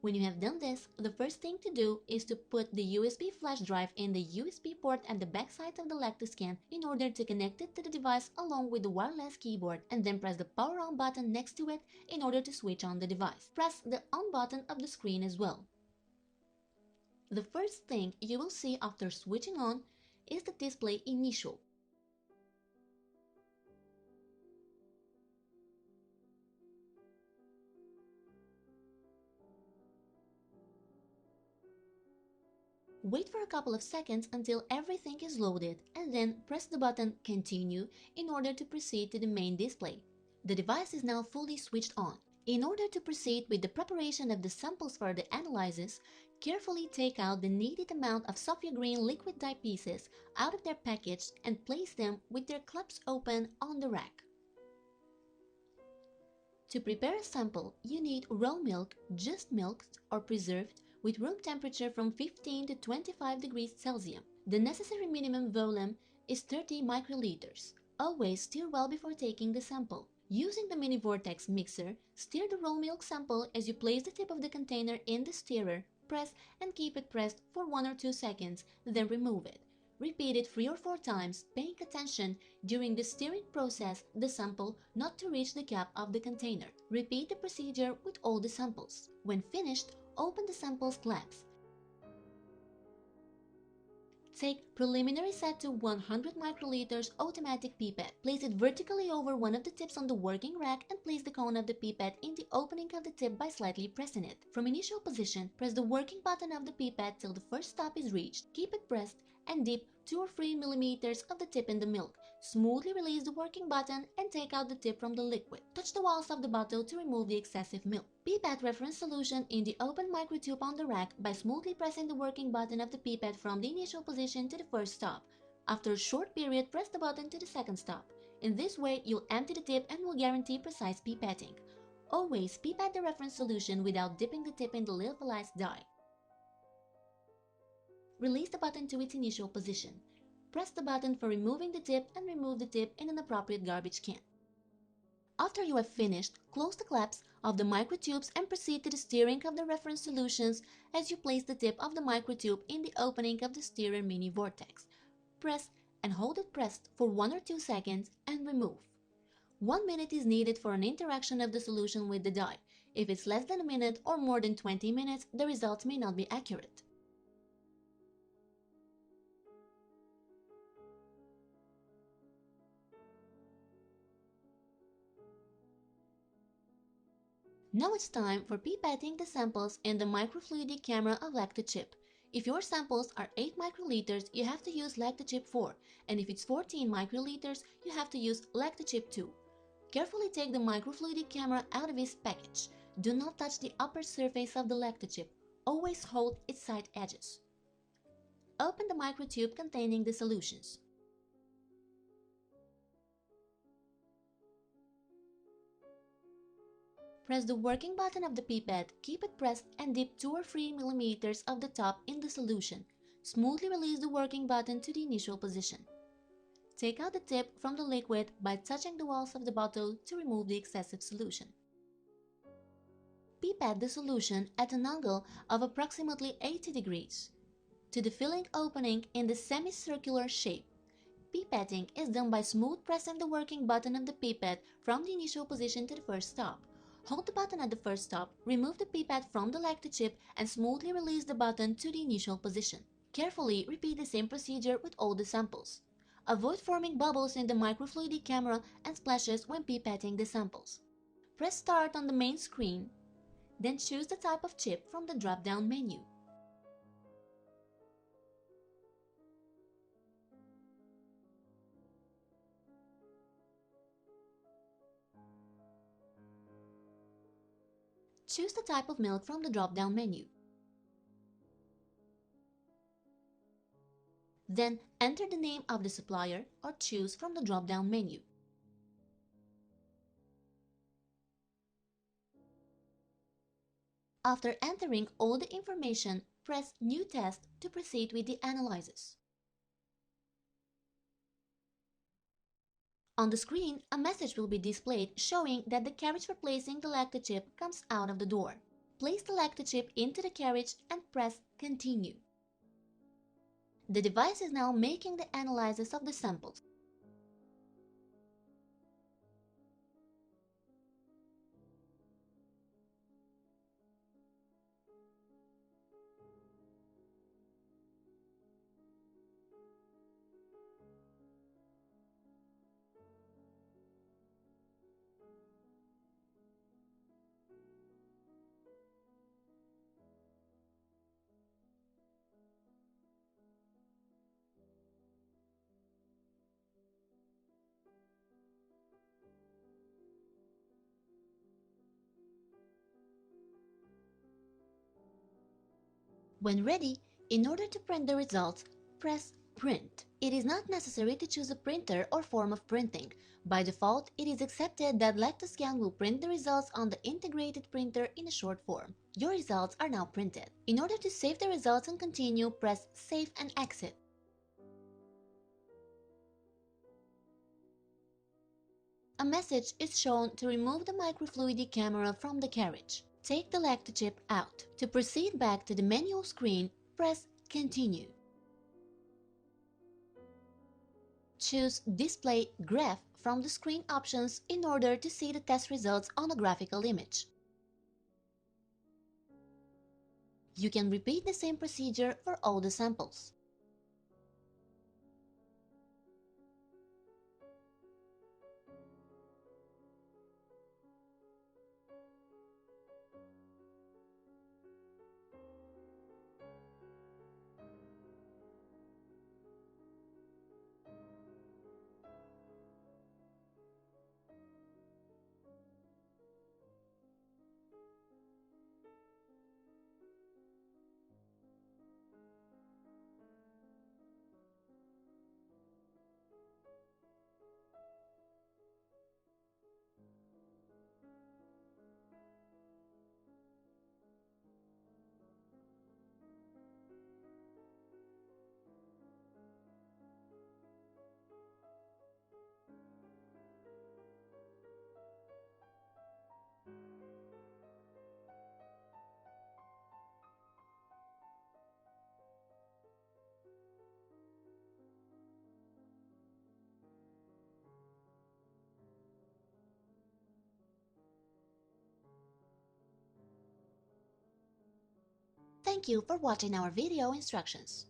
When you have done this, the first thing to do is to put the USB flash drive in the USB port at the backside of the LactoScan in order to connect it to the device along with the wireless keyboard, and then press the power on button next to it in order to switch on the device. Press the on button of the screen as well. The first thing you will see after switching on is the display initial. Wait for a couple of seconds until everything is loaded, and then press the button Continue in order to proceed to the main display. The device is now fully switched on. In order to proceed with the preparation of the samples for the analysis, carefully take out the needed amount of Sophia green liquid dye pieces out of their package and place them with their clips open on the rack. To prepare a sample, you need raw milk, just milked or preserved, with room temperature from 15 to 25 degrees Celsius. The necessary minimum volume is 30 microliters. Always stir well before taking the sample. Using the mini vortex mixer, stir the raw milk sample as you place the tip of the container in the stirrer, press and keep it pressed for 1 or 2 seconds, then remove it. Repeat it 3 or 4 times, paying attention during the stirring process the sample not to reach the cap of the container. Repeat the procedure with all the samples. When finished, open the sample's glass. Take preliminary set to 100 microliters automatic pipette. Place it vertically over one of the tips on the working rack and place the cone of the pipette in the opening of the tip by slightly pressing it. From initial position, press the working button of the pipette till the first stop is reached. Keep it pressed and dip 2 or 3 millimeters of the tip in the milk. Smoothly release the working button and take out the tip from the liquid. Touch the walls of the bottle to remove the excessive milk. Pipette reference solution in the open microtube on the rack by smoothly pressing the working button of the pipette from the initial position to the first stop. After a short period, press the button to the second stop. In this way, you'll empty the tip and will guarantee precise pipetting. Always pipette the reference solution without dipping the tip in the lyophilized dye. Release the button to its initial position. Press the button for removing the tip and remove the tip in an appropriate garbage can. After you have finished, close the claps of the microtubes and proceed to the stirring of the reference solutions as you place the tip of the microtube in the opening of the stirrer mini vortex. Press and hold it pressed for 1 or 2 seconds and remove. 1 minute is needed for an interaction of the solution with the dye. If it's less than a minute or more than 20 minutes, the results may not be accurate. Now it's time for pipetting the samples in the microfluidic camera of LactoChip. If your samples are 8 microliters, you have to use LactoChip 4, and if it's 14 microliters, you have to use LactoChip 2. Carefully take the microfluidic camera out of its package. Do not touch the upper surface of the LactoChip. Always hold its side edges. Open the microtube containing the solutions. Press the working button of the pipette, keep it pressed and dip 2 or 3 millimeters of the top in the solution. Smoothly release the working button to the initial position. Take out the tip from the liquid by touching the walls of the bottle to remove the excessive solution. Pipette the solution at an angle of approximately 80 degrees to the filling opening in the semicircular shape. Pipetting is done by smooth pressing the working button of the pipette from the initial position to the first stop. Hold the button at the first stop, remove the pipette from the LactoChip and smoothly release the button to the initial position. Carefully repeat the same procedure with all the samples. Avoid forming bubbles in the microfluidic camera and splashes when pipetting the samples. Press Start on the main screen, then choose the type of chip from the drop-down menu. Choose the type of milk from the drop-down menu. Then enter the name of the supplier or choose from the drop-down menu. After entering all the information, press New Test to proceed with the analysis. On the screen, a message will be displayed showing that the carriage for placing the LactoChip comes out of the door. place the LACTOCHIP into the carriage and press Continue. The device is now making the analysis of the samples. When ready, in order to print the results, press Print. It is not necessary to choose a printer or form of printing. By default, it is accepted that LactoScan will print the results on the integrated printer in a short form. Your results are now printed. In order to save the results and continue, press Save and Exit. A message is shown to remove the microfluidic camera from the carriage. Take the LactoChip out. To proceed back to the menu screen, press Continue. Choose Display Graph from the screen options in order to see the test results on a graphical image. You can repeat the same procedure for all the samples. Thank you for watching our video instructions.